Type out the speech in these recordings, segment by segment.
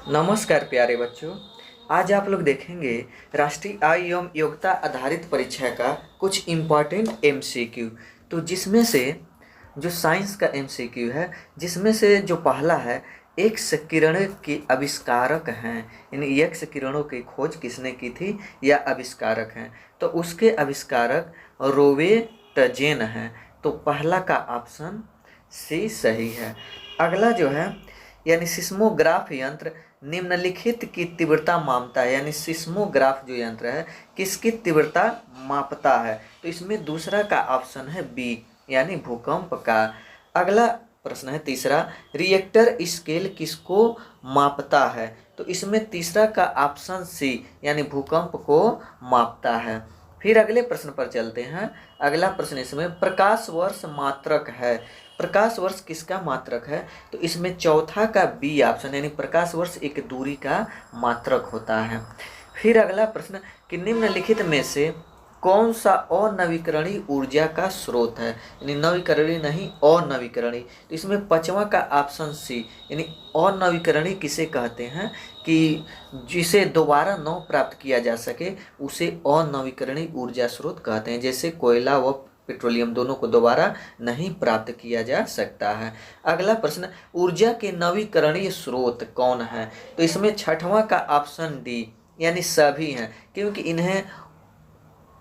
नमस्कार प्यारे बच्चों। आज आप लोग देखेंगे राष्ट्रीय आय एवं योग्यता आधारित परीक्षा का कुछ इम्पॉर्टेंट एमसीक्यू। तो जिसमें से जो साइंस का एमसीक्यू है, जिसमें से जो पहला है, एक्स किरण के आविष्कारक हैं। यानी एक्स किरणों की खोज किसने की थी या आविष्कारक हैं, तो उसके आविष्कारक रोवेटजेन हैं। तो पहला का ऑप्शन सी सही है। अगला जो है यानी सिस्मोग्राफ यंत्र निम्नलिखित की तीव्रता मापता है। यानी सिस्मोग्राफ जो यंत्र है किसकी तीव्रता मापता है, तो इसमें दूसरा का ऑप्शन है बी यानी भूकंप का। अगला प्रश्न है तीसरा, रिएक्टर स्केल किसको मापता है, तो इसमें तीसरा का ऑप्शन सी यानी भूकंप को मापता है। फिर अगले प्रश्न पर चलते हैं। अगला प्रश्न इसमें प्रकाश वर्ष मात्रक है। प्रकाश वर्ष किसका मात्रक है, तो इसमें चौथा का बी ऑप्शन यानी प्रकाश वर्ष एक दूरी का मात्रक होता है। फिर अगला प्रश्न कि निम्नलिखित में से कौन सा अनवीकरणीय ऊर्जा का स्रोत है, यानी नवीकरणीय नहीं अनवीकरणीय। तो इसमें पांचवा का ऑप्शन सी यानी अनवीकरणीय किसे कहते हैं कि जिसे दोबारा न प्राप्त किया जा सके उसे अनवीकरणीय ऊर्जा स्रोत कहते हैं। जैसे कोयला व पेट्रोलियम दोनों को दोबारा नहीं प्राप्त किया जा सकता है। अगला प्रश्न, ऊर्जा के नवीकरणीय स्रोत कौन है, तो इसमें छठवां का ऑप्शन डी यानी सभी हैं, क्योंकि इन्हें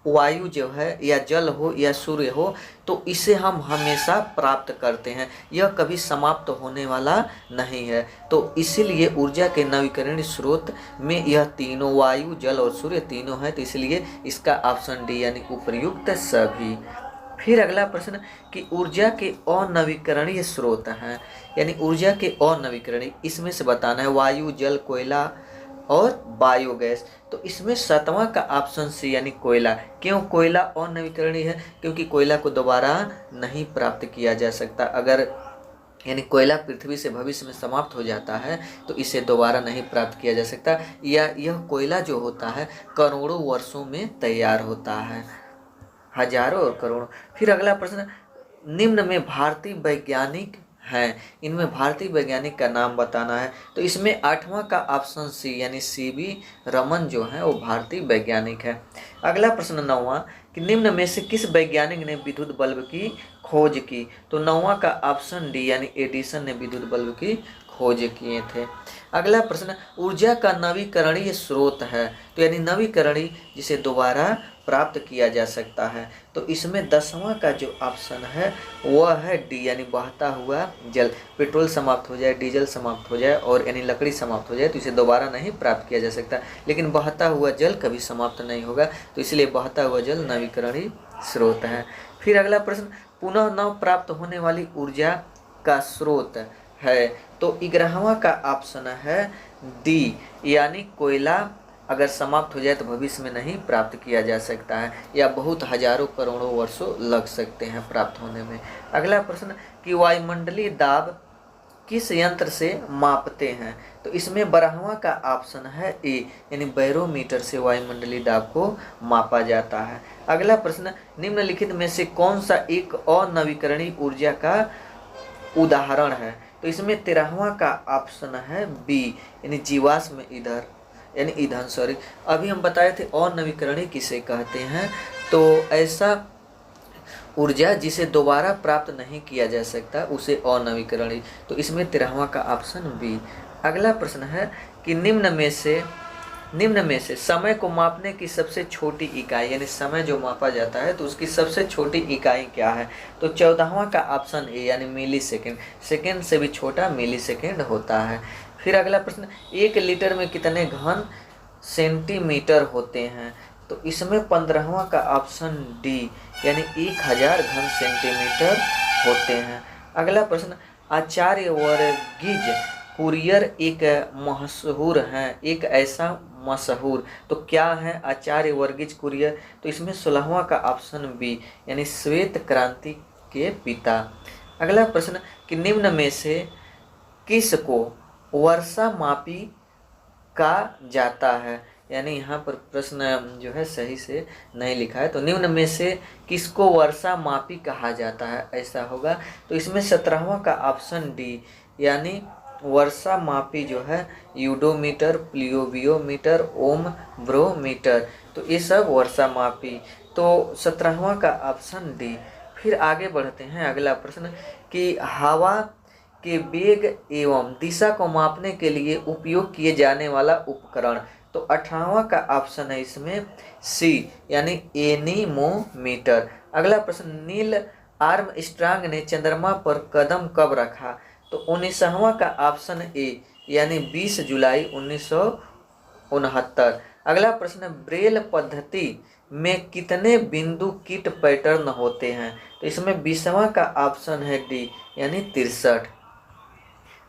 वायु जो है या जल हो या सूर्य हो तो इसे हम हमेशा प्राप्त करते हैं, यह कभी समाप्त होने वाला नहीं है। तो इसीलिए ऊर्जा के नवीकरणीय स्रोत में यह तीनों वायु जल और सूर्य तीनों है, तो इसलिए इसका ऑप्शन डी यानी उपयुक्त सभी। फिर अगला प्रश्न कि ऊर्जा के अनवीकरणीय स्रोत हैं, यानी ऊर्जा के अनवीकरणीय इसमें से बताना है वायु जल कोयला और बायोगैस। तो इसमें सातवां का ऑप्शन सी यानी कोयला। क्यों कोयला अनवीकरणीय है, क्योंकि कोयला को दोबारा नहीं प्राप्त किया जा सकता। अगर यानी कोयला पृथ्वी से भविष्य में समाप्त हो जाता है तो इसे दोबारा नहीं प्राप्त किया जा सकता, या यह कोयला जो होता है करोड़ों वर्षों में तैयार होता है, हजारों और करोड़ों। फिर अगला प्रश्न, निम्न में भारतीय वैज्ञानिक हैं, इनमें भारतीय वैज्ञानिक का नाम बताना है। तो इसमें आठवां का ऑप्शन सी यानी सीवी रमन जो है वो भारतीय वैज्ञानिक है। अगला प्रश्न नौवां कि निम्न में से किस वैज्ञानिक ने विद्युत बल्ब की खोज की, तो नौवां का ऑप्शन डी यानी एडिसन ने विद्युत बल्ब की खोज किए थे। अगला प्रश्न, ऊर्जा का नवीकरणीय स्रोत है, तो यानी नवीकरणीय जिसे दोबारा प्राप्त किया जा सकता है, तो इसमें 10वां का जो ऑप्शन है वह है डी यानी बहता हुआ जल। पेट्रोल समाप्त हो जाए, डीजल समाप्त हो जाए और यानी लकड़ी समाप्त हो जाए तो इसे दोबारा नहीं प्राप्त किया जा सकता, लेकिन बहता हुआ जल कभी समाप्त नहीं होगा, तो इसलिए बहता हुआ जल नवीकरणीय स्रोत है। फिर अगला प्रश्न, पुनः न प्राप्त होने वाली ऊर्जा का स्रोत है, तो 11वां का ऑप्शन है डी यानी कोयला अगर समाप्त हो जाए तो भविष्य में नहीं प्राप्त किया जा सकता है, या बहुत हजारों करोड़ों वर्षों लग सकते हैं प्राप्त होने में। अगला प्रश्न कि वायुमंडलीय दाब किस यंत्र से मापते हैं, तो इसमें 12वां का ऑप्शन है ए यानी बैरोमीटर से वायुमंडलीय दाब को मापा जाता है। अगला प्रश्न, निम्नलिखित में से कौन सा एक अनवीकरणीय ऊर्जा का उदाहरण है, तो इसमें 13वां का ऑप्शन है बी यानी जीवाश्म ईंधन सॉरी। अभी हम बताए थे अनवीकरणीय किसे कहते हैं, तो ऐसा ऊर्जा जिसे दोबारा प्राप्त नहीं किया जा सकता उसे अनवीकरणीय, तो इसमें 13वां का ऑप्शन बी। अगला प्रश्न है कि निम्न में से समय को मापने की सबसे छोटी इकाई, यानी समय जो मापा जाता है तो उसकी सबसे छोटी इकाई क्या है, तो 14वां का ऑप्शन ए यानी मिली सेकेंड। सेकेंड से भी छोटा मिली सेकेंड होता है। फिर अगला प्रश्न, 1 लीटर में कितने घन सेंटीमीटर होते हैं, तो इसमें 15वां का ऑप्शन डी यानी 1000 घन सेंटीमीटर होते हैं। अगला प्रश्न, आचार्य वर्गीज कुरियर एक मशहूर हैं, एक ऐसा मशहूर, तो क्या है आचार्य वर्गीज कुरियर, तो इसमें 16वां का ऑप्शन बी यानी श्वेत क्रांति के पिता। अगला प्रश्न कि निम्न में से किसको वर्षा मापी कहा जाता है, यानी यहाँ पर प्रश्न जो है सही से नहीं लिखा है, तो निम्न में से किसको वर्षा मापी कहा जाता है ऐसा होगा, तो इसमें 17वां का ऑप्शन डी यानी वर्षा मापी जो है यूडोमीटर, प्लियोवियोमीटर, ओम ब्रोमीटर, तो ये सब वर्षा मापी। तो 17वां का ऑप्शन डी। फिर आगे बढ़ते हैं, अगला प्रश्न कि हवा के वेग एवं दिशा को मापने के लिए उपयोग किए जाने वाला उपकरण, तो 18वां का ऑप्शन है इसमें सी, यानी एनीमोमीटर। अगला प्रश्न, नील आर्मस्ट्रांग ने चंद्रमा पर कदम कब रखा, तो 19वां का ऑप्शन ए, यानी 20 जुलाई 1969। अगला प्रश्न, ब्रेल पद्धति में कितने बिंदु किट पैटर्न होते हैं, तो इसमें 20वां का ऑप्शन है डी, यानी 63।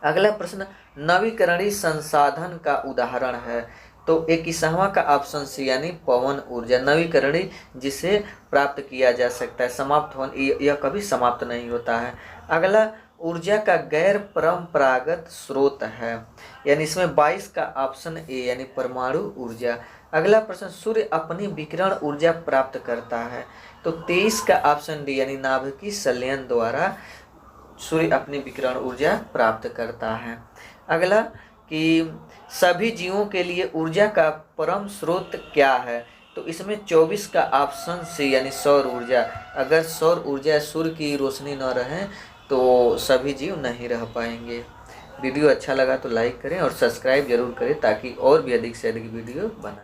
अगला प्रश्न, नवीकरणीय संसाधन का उदाहरण है, तो 21वां का ऑप्शन सी, यानी पवन ऊर्जा। नवीकरणीय जिसे प्राप्त किया जा सकता है, समाप्त होने यह कभी समाप्त नहीं होता है। अगला, ऊर्जा का गैर परंपरागत स्रोत है, यानी इसमें 22 का ऑप्शन ए, यानी परमाणु ऊर्जा। अगला प्रश्न, सूर्य अपनी विकिरण ऊर्जा प्राप्त करता है, तो 23 का ऑप्शन डी, यानी नाभिकीय संलयन द्वारा सूर्य अपनी विकिरण ऊर्जा प्राप्त करता है। अगला कि सभी जीवों के लिए ऊर्जा का परम स्रोत क्या है, तो इसमें 24 का ऑप्शन सी, यानी सौर ऊर्जा। अगर सौर ऊर्जा सूर्य की रोशनी न रहे तो सभी जीव नहीं रह पाएंगे। वीडियो अच्छा लगा तो लाइक करें और सब्सक्राइब जरूर करें ताकि और भी अधिक से अधिक वीडियो बना।